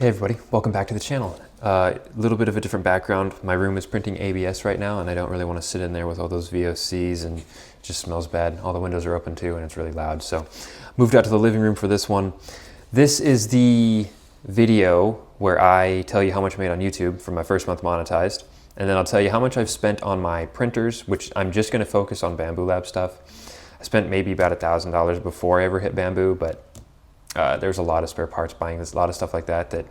Hey everybody, welcome back to the channel. A little bit of a different background. My room is printing ABS right now and I don't really want to sit in there with all those VOCs and it just smells bad. All the windows are open too and it's really loud. So moved out to the living room for this one. This is the video where I tell you how much I made on YouTube for my first month monetized. And then I'll tell you how much I've spent on my printers, which I'm just going to focus on Bambu Lab stuff. I spent maybe about $1,000 before I ever hit Bambu, but there's a lot of spare parts buying. There's a lot of stuff like that that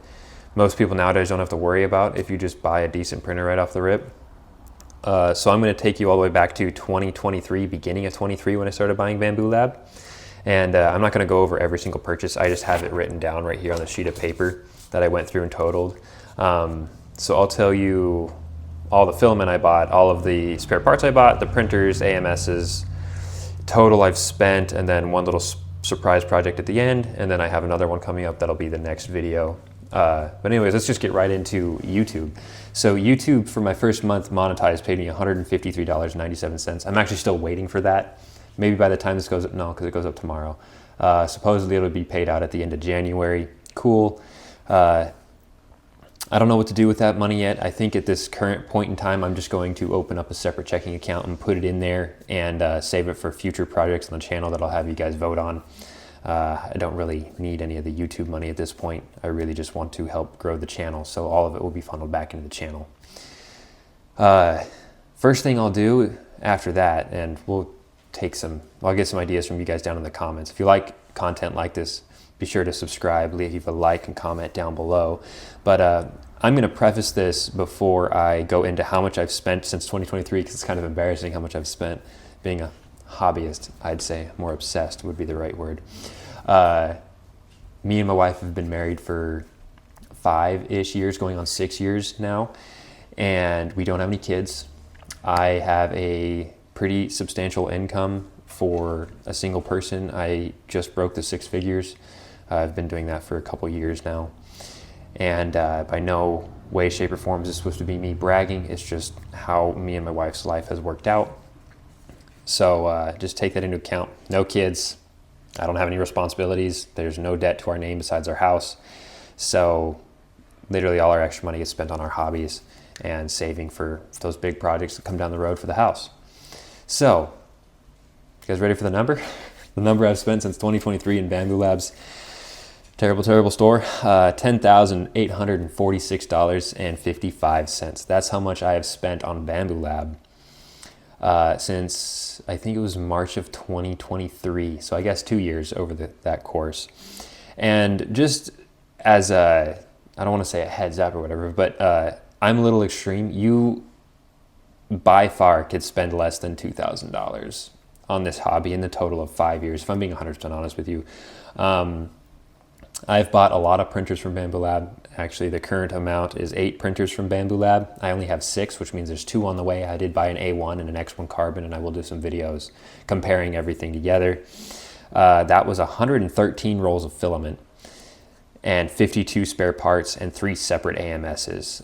most people nowadays don't have to worry about if you just buy a decent printer right off the rip. So I'm going to take you all the way back to 2023, beginning of 23 when I started buying Bambu Lab. And I'm not going to go over every single purchase. I just have it written down right here on the sheet of paper that I went through and totaled. So I'll tell you all the filament I bought, all of the spare parts I bought, the printers, AMSs, total I've spent, and then one little surprise project at the end, and then I have another one coming up that'll be the next video. But anyways, let's just get right into YouTube. So YouTube for my first month monetized paid me $153.97. I'm actually still waiting for that. Maybe by the time this goes up, no, because it goes up tomorrow. Supposedly it'll be paid out at the end of January. Cool. I don't know what to do with that money yet. I think at this current point in time, I'm just going to open up a separate checking account and put it in there and save it for future projects on the channel that I'll have you guys vote on. I don't really need any of the YouTube money at this point. I really just want to help grow the channel. So all of it will be funneled back into the channel. First thing I'll do after that, and I'll get some ideas from you guys down in the comments. If you like content like this, be sure to subscribe, leave a like and comment down below. But I'm going to preface this before I go into how much I've spent since 2023, because it's kind of embarrassing how much I've spent. Being a hobbyist, I'd say more obsessed would be the right word. Me and my wife have been married for 5-ish years, going on 6 years now, and we don't have any kids. I have a pretty substantial income for a single person. I just broke the 6 figures. I've been doing that for a couple years now. And by no way, shape, or form is this supposed to be me bragging. It's just how me and my wife's life has worked out. So just take that into account. No kids. I don't have any responsibilities. There's no debt to our name besides our house. So literally all our extra money gets spent on our hobbies and saving for those big projects that come down the road for the house. So, you guys ready for the number? The number I've spent since 2023 in Bambu Lab's terrible store, $10,846.55. That's how much I have spent on Bambu Lab since I think it was March of 2023. So I guess 2 years over that course. And just as I don't want to say a heads up or whatever, but I'm a little extreme. You by far could spend less than $2,000 on this hobby in the total of 5 years, if I'm being 100% honest with you. I've bought a lot of printers from Bambu Lab. Actually, the current amount is 8 printers from Bambu Lab. I only have 6, which means there's 2 on the way. I did buy an A1 and an X1 Carbon, and I will do some videos comparing everything together. That was 113 rolls of filament and 52 spare parts and 3 separate AMSs.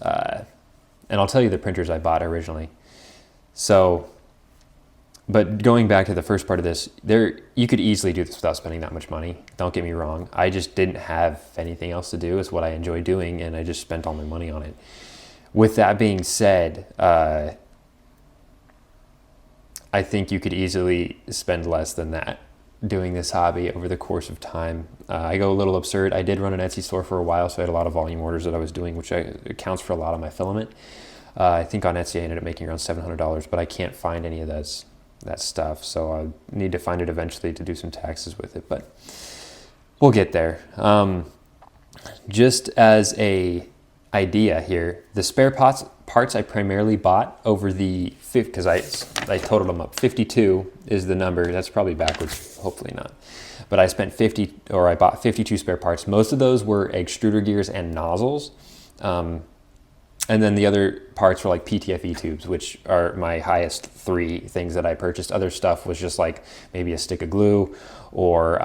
And I'll tell you the printers I bought originally. So, but going back to the first part of this, you could easily do this without spending that much money. Don't get me wrong. I just didn't have anything else to do. It's what I enjoy doing, and I just spent all my money on it. With that being said, I think you could easily spend less than that doing this hobby over the course of time. I go a little absurd. I did run an Etsy store for a while, so I had a lot of volume orders that I was doing, which accounts for a lot of my filament. I think on Etsy I ended up making around $700, but I can't find any of that stuff, so I need to find it eventually to do some taxes with it, but we'll get there. Just as a idea here, the spare parts I primarily bought over the because I totaled them up. 52 is the number. That's probably backwards, hopefully not. But I bought 52 spare parts. Most of those were extruder gears and nozzles. And then the other parts were like PTFE tubes, which are my highest 3 things that I purchased. Other stuff was just like maybe a stick of glue, or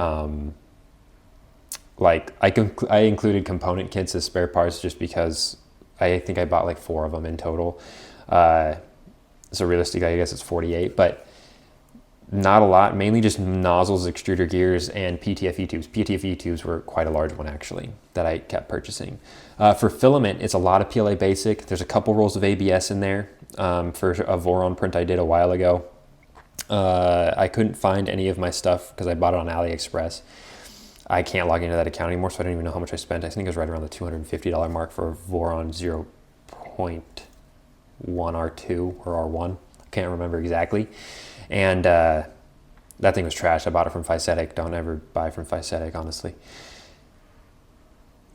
like I included component kits as spare parts just because I think I bought like 4 of them in total. So realistically, I guess it's 48. But Not a lot, mainly just nozzles, extruder gears, and PTFE tubes. PTFE tubes were quite a large one actually that I kept purchasing. For filament, it's a lot of PLA Basic. There's a couple rolls of ABS in there for a Voron print I did a while ago. I couldn't find any of my stuff because I bought it on AliExpress. I can't log into that account anymore, so I don't even know how much I spent. I think it was right around the $250 mark for a Voron 0.1 R2 or R1. I can't remember exactly. And that thing was trash. I bought it from Physetic. Don't ever buy from Physetic, honestly.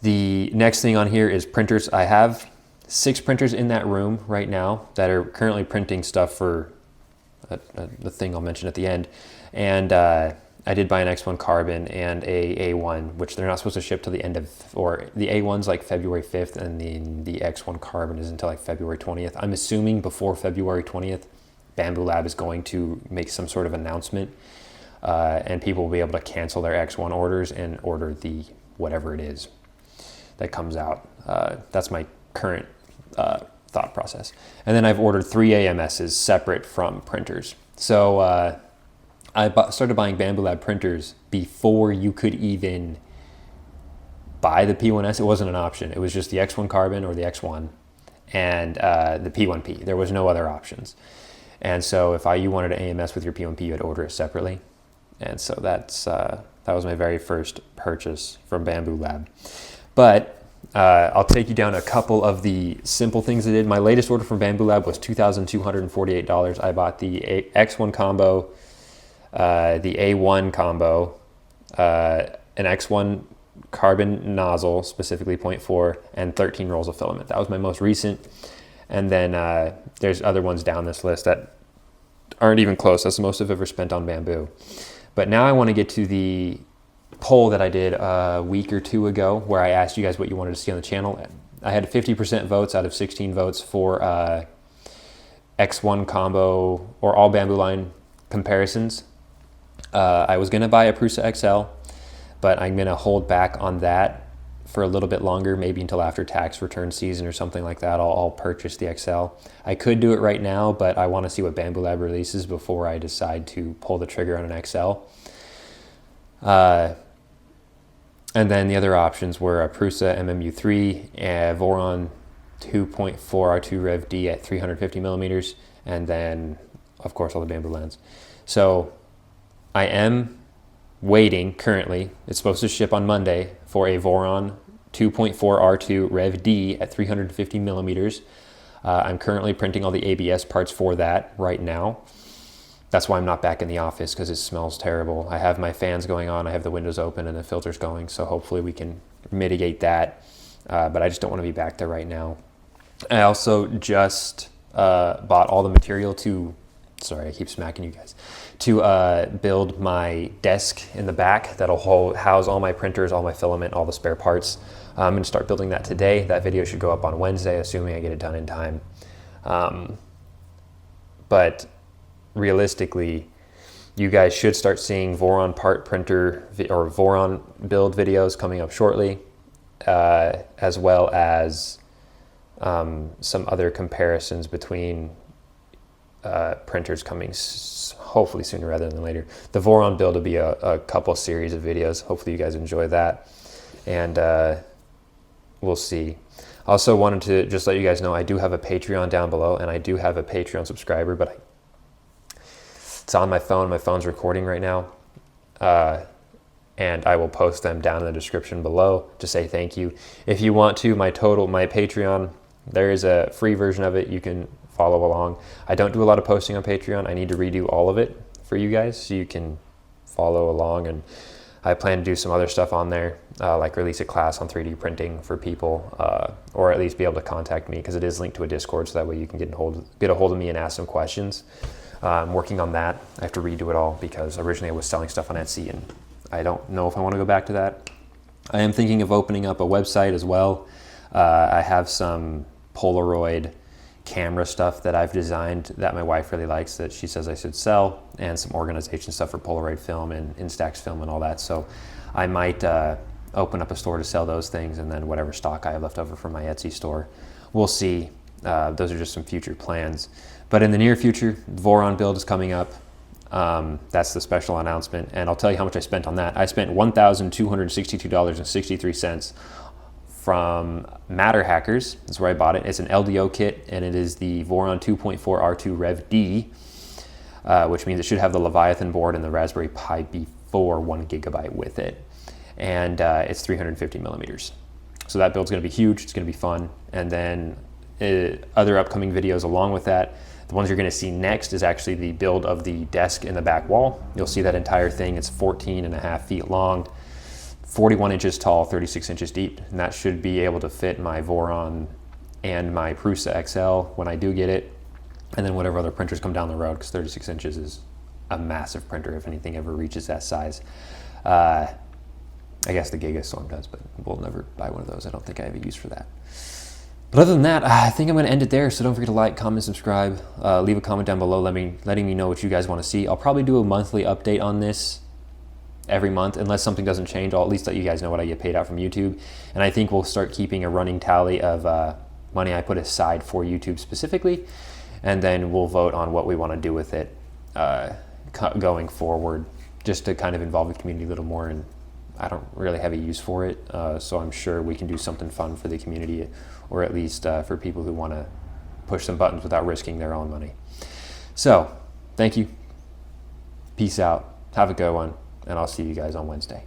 The next thing on here is printers. I have 6 printers in that room right now that are currently printing stuff for the thing I'll mention at the end. And I did buy an X1 Carbon and a A1, which they're not supposed to ship till the end of, or the A1's like February 5th, and then the X1 Carbon is until like February 20th. I'm assuming before February 20th, Bambu Lab is going to make some sort of announcement, and people will be able to cancel their X1 orders and order the whatever it is that comes out. That's my current thought process. And then I've ordered 3 AMSs separate from printers. So I started buying Bambu Lab printers before you could even buy the P1S. It wasn't an option. It was just the X1 Carbon or the X1 and the P1P. There was no other options. And so if you wanted an AMS with your P1P, you had to order it separately. And so that was my very first purchase from Bambu Lab. But I'll take you down a couple of the simple things I did. My latest order from Bambu Lab was $2,248. I bought the X1 combo, the A1 combo, an X1 Carbon nozzle, specifically 0.4, and 13 rolls of filament. That was my most recent. And then there's other ones down this list that aren't even close. That's the most I've ever spent on Bambu. But now I want to get to the poll that I did a week or 2 ago, where I asked you guys what you wanted to see on the channel. I had 50% votes out of 16 votes for X1 combo or all Bambu line comparisons. I was going to buy a Prusa XL, but I'm going to hold back on that for a little bit longer, maybe until after tax return season or something like that. I'll purchase the XL. I could do it right now, but I want to see what Bambu Lab releases before I decide to pull the trigger on an XL. And then the other options were a Prusa MMU3, a Voron 2.4 R2 Rev D at 350 millimeters, and then, of course, all the Bambu lens. So I am waiting currently. It's supposed to ship on Monday for a Voron 2.4 R2 Rev D at 350 millimeters. I'm currently printing all the ABS parts for that right now. That's why I'm not back in the office, because it smells terrible. I have my fans going on, I have the windows open and the filters going, so hopefully we can mitigate that. But I just don't want to be back there right now. I also just bought all the material to, sorry, I keep smacking you guys, to build my desk in the back that'll house all my printers, all my filament, all the spare parts. I'm going to start building that today. That video should go up on Wednesday, assuming I get it done in time. But realistically, you guys should start seeing Voron part printer or Voron build videos coming up shortly, as well as some other comparisons between printers coming hopefully sooner rather than later. The Voron build will be a couple series of videos. Hopefully you guys enjoy that, and we'll see. I also wanted to just let you guys know I do have a Patreon down below, and I do have a Patreon subscriber, but it's on my phone. My phone's recording right now, and I will post them down in the description below to say thank you. If you want to, my Patreon, there is a free version of it. You can follow along. I don't do a lot of posting on Patreon. I need to redo all of it for you guys so you can follow along, and I plan to do some other stuff on there, like release a class on 3D printing for people, or at least be able to contact me, because it is linked to a Discord, so that way you can get a hold of me and ask some questions. I'm working on that. I have to redo it all, because originally I was selling stuff on Etsy, and I don't know if I want to go back to that. I am thinking of opening up a website as well. I have some Polaroid camera stuff that I've designed that my wife really likes, that she says I should sell, and some organization stuff for Polaroid film and Instax film and all that. So I might open up a store to sell those things, and then whatever stock I have left over from my Etsy store. We'll see. Those are just some future plans. But in the near future, Voron build is coming up. That's the special announcement, and I'll tell you how much I spent on that. I spent $1,262.63 from Matter Hackers. That's where I bought it. It's an LDO kit, and it is the Voron 2.4 R2 Rev D, which means it should have the Leviathan board and the Raspberry Pi B4 1GB with it, and it's 350 millimeters. So that build's going to be huge. It's going to be fun, and then other upcoming videos along with that. The ones you're going to see next is actually the build of the desk in the back wall. You'll see that entire thing. It's 14.5 feet long, 41 inches tall, 36 inches deep, and that should be able to fit my Voron and my Prusa XL when I do get it, and then whatever other printers come down the road, because 36 inches is a massive printer if anything ever reaches that size. I guess the Gigastorm does, but we'll never buy one of those. I don't think I have a use for that. But other than that, I think I'm going to end it there. So don't forget to like, comment, subscribe, leave a comment down below letting me know what you guys want to see. I'll probably do a monthly update on this every month, unless something doesn't change. I'll at least let you guys know what I get paid out from YouTube. And I think we'll start keeping a running tally of money I put aside for YouTube specifically. And then we'll vote on what we want to do with it going forward, just to kind of involve the community a little more. And I don't really have a use for it, so I'm sure we can do something fun for the community, or at least for people who want to push some buttons without risking their own money. So, thank you. Peace out. Have a good one, and I'll see you guys on Wednesday.